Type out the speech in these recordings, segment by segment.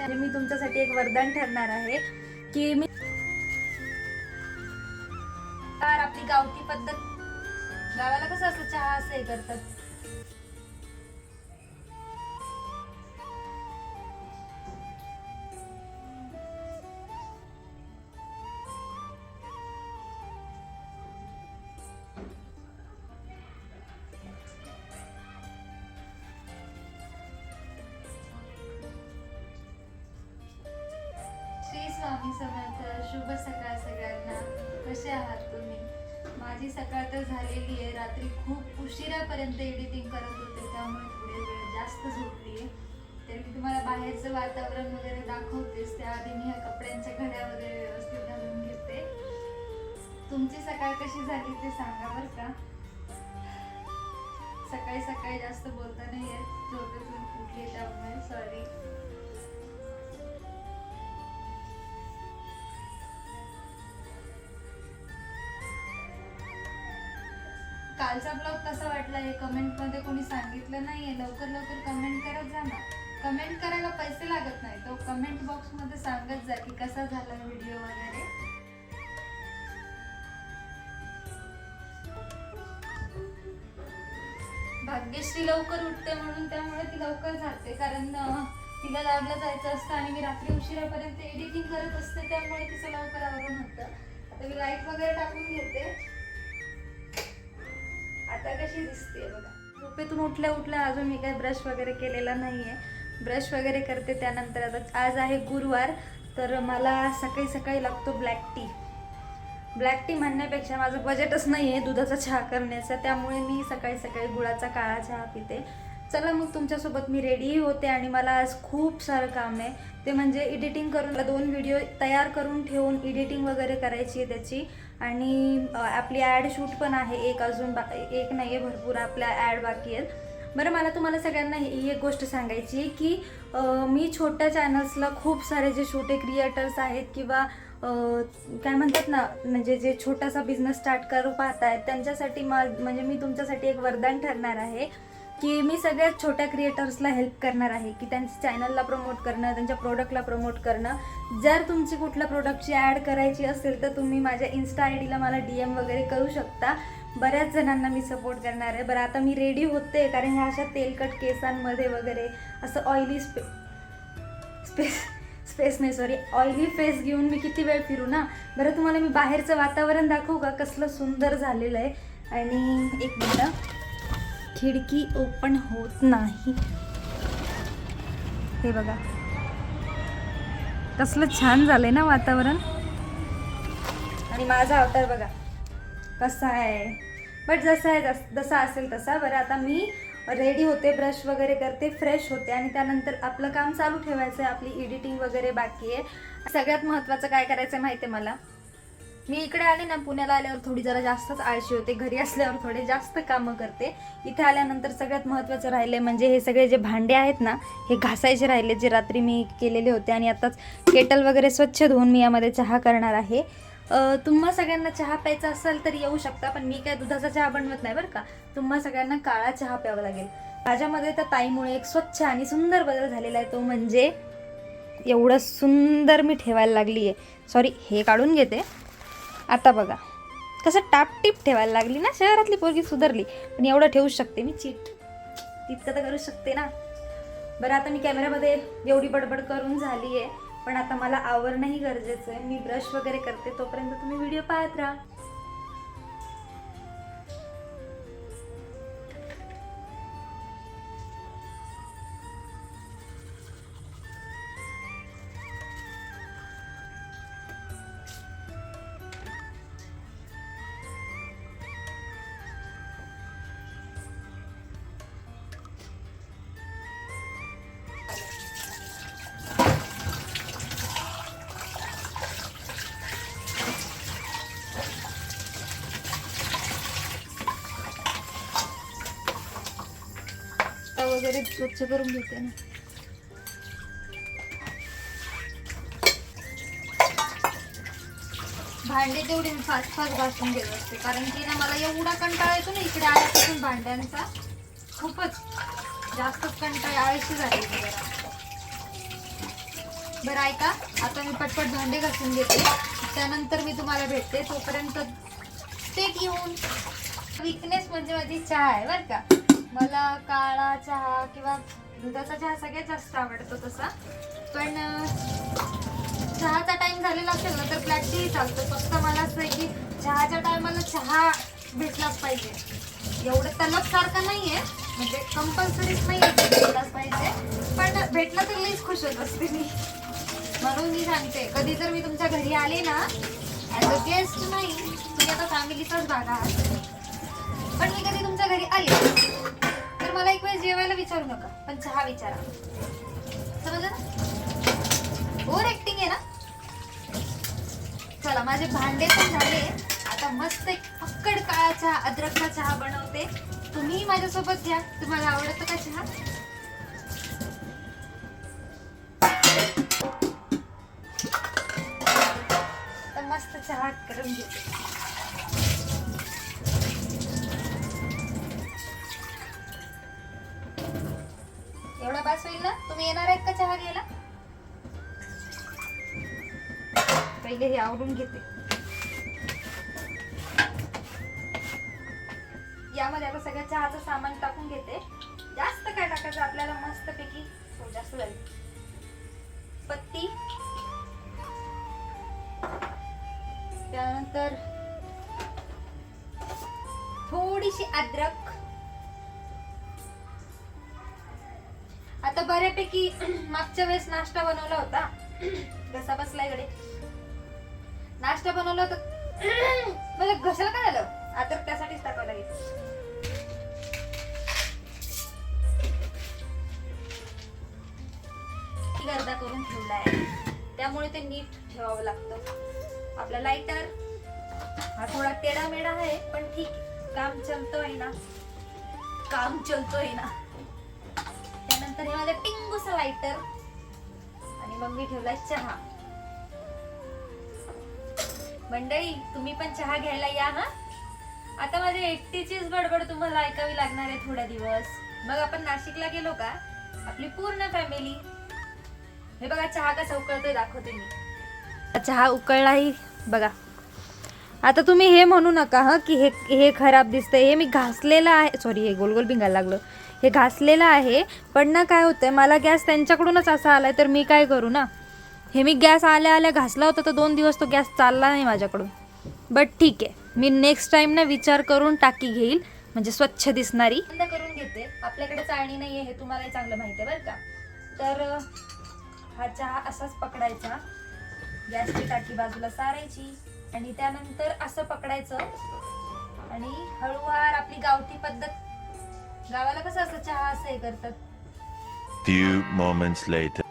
आणि मी तुमच्यासाठी एक वरदान ठरणार आहे की मी आपली गावठी पद्धत, गावाला कसं असं चहा असं हे करतात, श्री स्वामी समर्थ. शुभ सकाळ सगळ्यांना. कसे आहात तुम्ही? माझी सकाळ तर झालेली आहे. रात्री खूप उशिरापर्यंत एडिटिंग करत होते, त्यामुळे थोडी वेळ जास्त झोपली आहे. तर मी तुम्हाला बाहेरचं वातावरण वगैरे दाखवतेच, त्याआधी मी ह्या कपड्यांच्या घड्या वगैरे व्यवस्थित घालून घेते. तुमची सकाळ कशी झाली ते सांगा बरं का. सकाळी सकाळी जास्त बोलता नाही येत, झोपेतून उठली त्यामुळे सॉरी. कालचा ब्लॉग कसा वाटला हे कमेंट मध्ये कोणी सांगितलं नाहीये. लवकर लवकर कमेंट करत जा ना. कमेंट करायला पैसे लागत नाही, तो कमेंट बॉक्स मध्ये सांगत जा की कसा झाला व्हिडिओ वगैरे. भाग्यश्री लवकर उठते म्हणून त्यामुळे ती लवकर जाते, कारण तिला लॅबला जायचं असतं आणि मी रात्री उशिरापर्यंत एडिटिंग करत असते, त्यामुळे तिचं लवकर आवरून होतं. आता मी लाईट वगैरे टाकून घेते. आता कशी दिसते बघा. झोपेतून उठल्या उठल्या अजून मी काही ब्रश वगैरे केलेला नाहीये. ब्रश वगैरे करते त्यानंतर. आता आज आहे गुरुवार, तर मला सकाळी सकाळी लागतो ब्लॅक टी. ब्लॅक टी म्हणण्यापेक्षा माझं बजेटच नाही आहे दुधाचा चहा करण्याचा, त्यामुळे मी सकाळी सकाळी गुळाचा काळा चहा पिते. चला मग तुमच्यासोबत मी रेडी होते आणि मला आज खूप सारं काम आहे, ते म्हणजे एडिटिंग करून 2 व्हिडिओ तयार करून ठेवून एडिटिंग वगैरे करायची आहे त्याची. आणि आपली ॲड शूट पण आहे, एक एक नाही आहे, भरपूर आपल्या ॲड बाकी आहेत. बरं, मला तुम्हाला सगळ्यांना ही एक गोष्ट सांगायची आहे की मी छोट्या चॅनल्सला खूप सारे जे छोटे क्रिएटर्स आहेत किंवा काय म्हणतात ना, म्हणजे जे छोटासा बिझनेस स्टार्ट करू पाहत आहेत त्यांच्यासाठी म्हणजे मी तुमच्यासाठी एक वरदान ठरणार आहे की मी सगळ्यात छोट्या क्रिएटर्सला हेल्प करणार आहे की त्यांच्या चॅनलला प्रमोट करणं, त्यांच्या प्रोडक्टला प्रमोट करणं. जर तुमची कुठल्या प्रोडक्टची ॲड करायची असेल तर तुम्ही माझ्या इन्स्टा आय डीला मला DM वगैरे करू शकता. बऱ्याच जणांना मी सपोर्ट करणार आहे. बरं, आता मी रेडी होते, कारण ह्या अशा तेलकट केसांमध्ये वगैरे असं ऑइली ऑइली फेस घेऊन मी किती वेळ फिरू ना. बरं, तुम्हाला मी बाहेरचं वातावरण दाखवू का, कसलं सुंदर झालेलं आहे. आणि एक मिनिट, खिडकी ओपन होत नाही, हे बघा कसलं छान झालंय ना वातावरण. आणि माझा अवतार बघा कसा आहे, बट जसा असेल तसा. बरं, आता मी रेडी होते, ब्रश वगैरे करते, फ्रेश होते आणि त्यानंतर आपलं काम चालू ठेवायचं आहे. आपली एडिटिंग वगैरे बाकी आहे. सगळ्यात महत्त्वाचं काय करायचं आहे माहिती आहे मला. मी इकडे आले ना, पुण्याला आल्यावर थोडी जरा जास्तच आळशी होते, घरी असल्यावर थोडे जास्त कामं करते. इथे आल्यानंतर सगळ्यात महत्त्वाचं राहिले म्हणजे हे सगळे जे भांडे आहेत ना, हे घासायचे राहिले, जे रात्री मी केलेले होते. आणि आताच केटल वगैरे स्वच्छ धुवून मी यामध्ये चहा करणार आहे. तुम्हा सगळ्यांना चहा प्यायचा असेल तर येऊ शकता, पण मी काय दुधाचा चहा बनवत नाही बरं का. तुम्हा सगळ्यांना काळा चहा प्यावा लागेल. माझ्यामध्ये तर ताईमुळे एक स्वच्छ आणि सुंदर बदल झालेला आहे, तो म्हणजे एवढं सुंदर मी ठेवायला लागली आहे. सॉरी, हे काढून घेते. आता बघा कसं टापटीप ठेवायला लागली ना. शहरातली पोरगी सुधारली, पण एवढं ठेवू शकते मी, चीट तितकं तर करू शकते ना. बरं, आता मी कॅमेऱ्यामध्ये एवढी बडबड करून झाली आहे, पण आता मला आवरणंही गरजेचं आहे. मी ब्रश वगैरे करते, तोपर्यंत तुम्ही व्हिडिओ पाहत राहा. वगैरे स्वच्छ करून घेते ना. भांडे तेवढे मी फास्ट घासून घेत असते, कारण की ना मला एवढा कंटाळा येतो ना इकडे आल्यापासून भांड्यांचा. खूपच जास्तच कंटाळा, आळशी झाली जरा. बरं ऐका, आता मी पटपट भांडे घासून घेते, त्यानंतर मी तुम्हाला भेटते. तोपर्यंत ते घेऊन. विकनेस म्हणजे माझी चहा आहे बरं का. मला काळा चहा किंवा दुधाचा चहा सगळ्यात जास्त आवडतो तसा. पण चहाचा टाइम झालेला असेल ना तर ब्लॅक टी चालतं. फक्त मला असं आहे की चहाच्या टायमाला चहा भेटलाच पाहिजे. एवढं तलब सारखं नाहीये, म्हणजे कंपल्सरीच नाही भेटलाच पाहिजे, पण भेटला तर लईच खुश होत असते मी. म्हणून मी सांगते, कधी जर मी तुमच्या घरी आले ना ॲज अ गेस्ट नाही, तुम्ही आता फॅमिलीचाच भाग आहात, पण मी कधी तुमच्या घरी आले तर मला एक वेळ जेवायला विचारू नका, पण चहा विचारा. समजलं ना? ओव्हर ऍक्टिंग आहे ना. चला, माझे भांडे पण झाले. आता मस्त एक फक्कड काळा चहा, अद्रकचा चहा बनवते. तुम्ही माझ्यासोबत घ्या. तुम्हाला आवडतं का चहा? तर मस्त चहा करून घेते. एवढा बास होईल ना? तुम्ही येणार आहेत का चहा घ्यायला? पहिले हे आवरून घेते. यामध्ये आता सगळ्या चहाचं सामान टाकून घेते. जास्त काय टाकायचं आपल्याला, मस्तपैकी. जास्त झाली. पत्ती, त्यानंतर थोडीशी अद्रक. आता बऱ्यापैकी मागच्या वेळेस नाश्ता बनवला होता. घसा बसला इकडे. नाश्ता बनवला होता म्हणजे घशाला काय झालं, अद्रक त्यासाठीच टाकावं लागेल. गर्दा करून ठेवलाय, त्यामुळे ते नीट ठेवावं लागतं. आपला लाइटर हा थोडा टेढा मेढा आहे, पण ठीक, काम चलतोय ना, काम चलतोय ना. त्यानंतर हे माझा टिंगूसा लाइटर, आणि मग मी ठेवलाय चहा. मंडळी, तुम्ही पण चहा घ्यायला या ना. आता माझी एकटीचीच बडबड तुम्हाला ऐकावी लागणार आहे थोड्या दिवस. मग आपण नाशिकला गेलो का आपली पूर्ण फॅमिली. हे बघा चहा कसा उकळतोय, दाखवते मी. चहा उकळलाही बघा. आता तुम्ही हे म्हणू नका हा की हे खराब दिसतंय. हे मी घासलेलं आहे, सॉरी, हे गोल गोल भिंगायला लागलं. हे घासलेलं आहे, पण ना काय होतंय, मला गॅस त्यांच्याकडूनच असा आलाय, तर मी काय करू ना. हे मी गॅस आल्या आल्या घासला होता, तर 2 दिवस तो गॅस चालला नाही माझ्याकडून. बट ठीक आहे, मी नेक्स्ट टाइम ना विचार करून टाकी घेईल, म्हणजे स्वच्छ दिसणारी. बंद करून घेते. आपल्याकडे चाळणी नाही आहे, हे तुम्हालाही चांगलं माहिती आहे बरं का. तर हा चहा असाच पकडायचा, गॅसची टाकी बाजूला सारायची, आणि त्यानंतर असं पकडायचं, आणि हळूवार आपली गावठी पद्धत. गावाला कसं असं चहा असं हे करतात. Few moments later.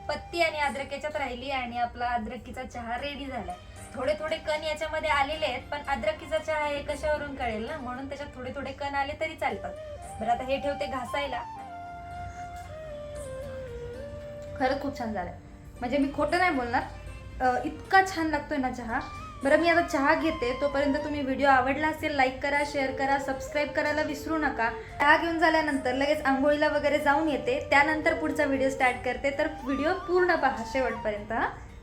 पत्ती आणि अद्रक याच्यात राहिली, आणि आपला अद्रकीचा चहा रेडी झालाय. थोडे थोडे कण याच्यामध्ये आलेले आहेत, पण अद्रकीचा चहा हे कशावरून कळेल ना, म्हणून त्याच्यात थोडे थोडे कण आले तरी चालतात. बरं, आता हे ठेवते घासायला. खरंच खूप छान झालंय, म्हणजे मी खोटं नाही बोलणार, इतका छान लागतोय ना चहा. बरं, मी आता चहा घेते. तोपर्यंत तुम्ही व्हिडिओ आवडला असेल लाईक करा, शेअर करा, सबस्क्राईब करायला विसरू नका. चहा घेऊन झाल्यानंतर लगेच आंघोळीला वगैरे जाऊन येते, त्यानंतर पुढचा व्हिडिओ स्टार्ट करते. तर व्हिडिओ पूर्ण पहा शेवटपर्यंत.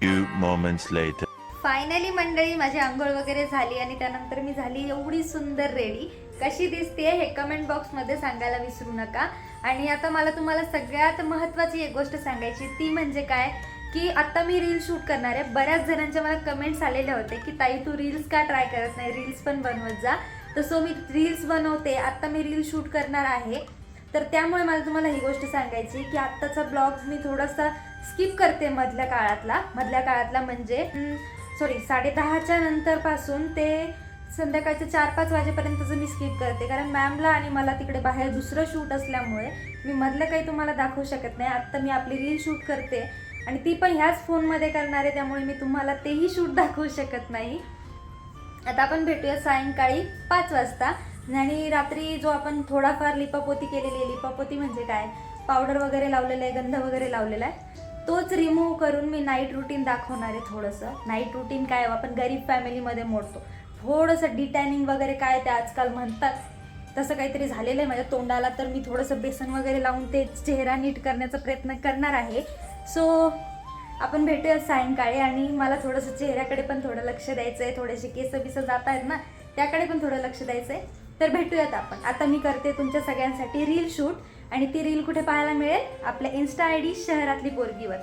Few moments later. फायनली मंडळी, माझी आंघोळ वगैरे झाली, आणि त्यानंतर मी झाली एवढी सुंदर रेडी. कशी दिसते हे कमेंट बॉक्समध्ये सांगायला विसरू नका. आणि आता मला तुम्हाला सगळ्यात महत्त्वाची एक गोष्ट सांगायची, ती म्हणजे काय की आता मी रील शूट करणार आहे. बऱ्याच जणांच्या मला कमेंट्स आलेले होते की ताई तू रील्स का ट्राय करत नाही, रील्स पण बनवत जा. तर सो मी रील्स बनवते, आता मी रील शूट करणार आहे. तर त्यामुळे मला तुम्हाला ही गोष्ट सांगायची की आत्ताचा ब्लॉग मी थोडासा स्किप करते मधल्या काळातला म्हणजे सॉरी 10:30च्या नंतरपासून ते संध्याकाळचे 4-5 वाजेपर्यंतचं मी स्किप करते, कारण मॅमला आणि मला तिकडे बाहेर दुसरं शूट असल्यामुळे मी मधलं काही तुम्हाला दाखवू शकत नाही. आत्ता मी आपली रील शूट करते, आणि ती पण ह्याच फोनमध्ये करणार आहे, त्यामुळे मी तुम्हाला तेही शूट दाखवू शकत नाही. आता आपण भेटूया सायंकाळी 5 वाजता. आणि रात्री जो आपण थोडाफार लिपापोती केलेली आहे, लिपापोती म्हणजे काय, पावडर वगैरे लावलेलं आहे, गंध वगैरे लावलेला आहे, तोच रिमूव्ह करून मी नाईट रुटीन दाखवणार आहे. थोडंसं नाईट रुटीन काय, आपण गरीब फॅमिलीमध्ये मोडतो, थोडंसं डिटॅनिंग वगैरे काय ते आजकाल म्हणतात, तसं काहीतरी झालेलं आहे माझ्या तोंडाला. तर मी थोडंसं बेसन वगैरे लावून ते चेहरा नीट करण्याचा प्रयत्न करणार आहे. सो आपण भेटूया सायंकाळी. आणि मला थोडंसं चेहऱ्याकडे पण थोडं लक्ष द्यायचं आहे, थोडेसे केस बिस जात आहेत ना त्याकडे पण थोडं लक्ष द्यायचं आहे. तर भेटूयात आपण. आता मी करते तुमच्या सगळ्यांसाठी रील शूट, आणि ती रील कुठे पाहायला मिळेल? आपल्या इन्स्टा ID शहरातली पोरगीवर.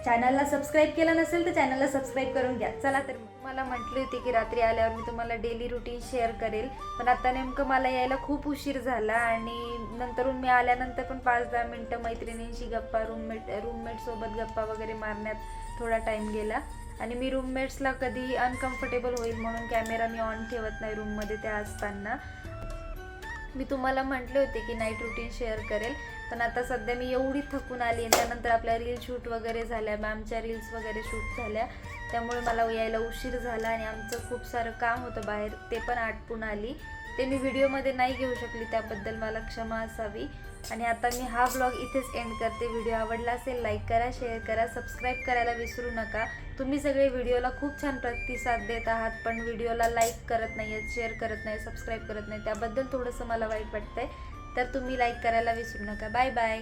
चॅनलला सबस्क्राईब केलं नसेल तर चॅनलला सबस्क्राईब करून घ्या. चला, तर मला म्हटली होती की रात्री आल्यावर मी तुम्हाला डेली रुटीन शेअर करेल, पण आता नेमकं मला यायला खूप उशीर झाला. आणि नंतरून मी आल्यानंतर पण 5-10 मिनटं मैत्रिणींशी गप्पा, रूममेटसोबत गप्पा वगैरे मारण्यात थोडा टाईम गेला. आणि मी रूममेट्सला कधी अनकम्फर्टेबल होईल म्हणून कॅमेरा मी ऑन ठेवत नाही रूममध्ये त्या असताना. मी तुम्हाला म्हटले होते की नाईट रुटीन शेअर करेल, पण आता सध्या मी एवढी थकून आली आणि त्यानंतर आपल्या रील शूट वगैरे झाल्या, मॅमच्या रील्स वगैरे शूट झाल्या, त्यामुळे मला यायला उशीर झाला. आणि आमचं खूप सारं काम होतं बाहेर, ते पण आटपून आली. ते मी व्हिडिओमध्ये नाही घेऊ शकली, त्याबद्दल मला क्षमा असावी. आणि आता मी हा व्लॉग इथेच एंड करते. व्हिडिओ आवडला असेल लाईक करा, शेअर करा, सबस्क्राईब करायला विसरू नका. तुम्ही सगळे व्हिडिओला खूप छान प्रतिसाद देत आहात, पण व्हिडिओला लाईक करत नाही आहेत, शेअर करत नाही, सबस्क्राईब करत नाही, त्याबद्दल थोडंसं मला वाईट वाटतंय. तर तुम्ही लाईक करायला विसरू नका. Bye bye.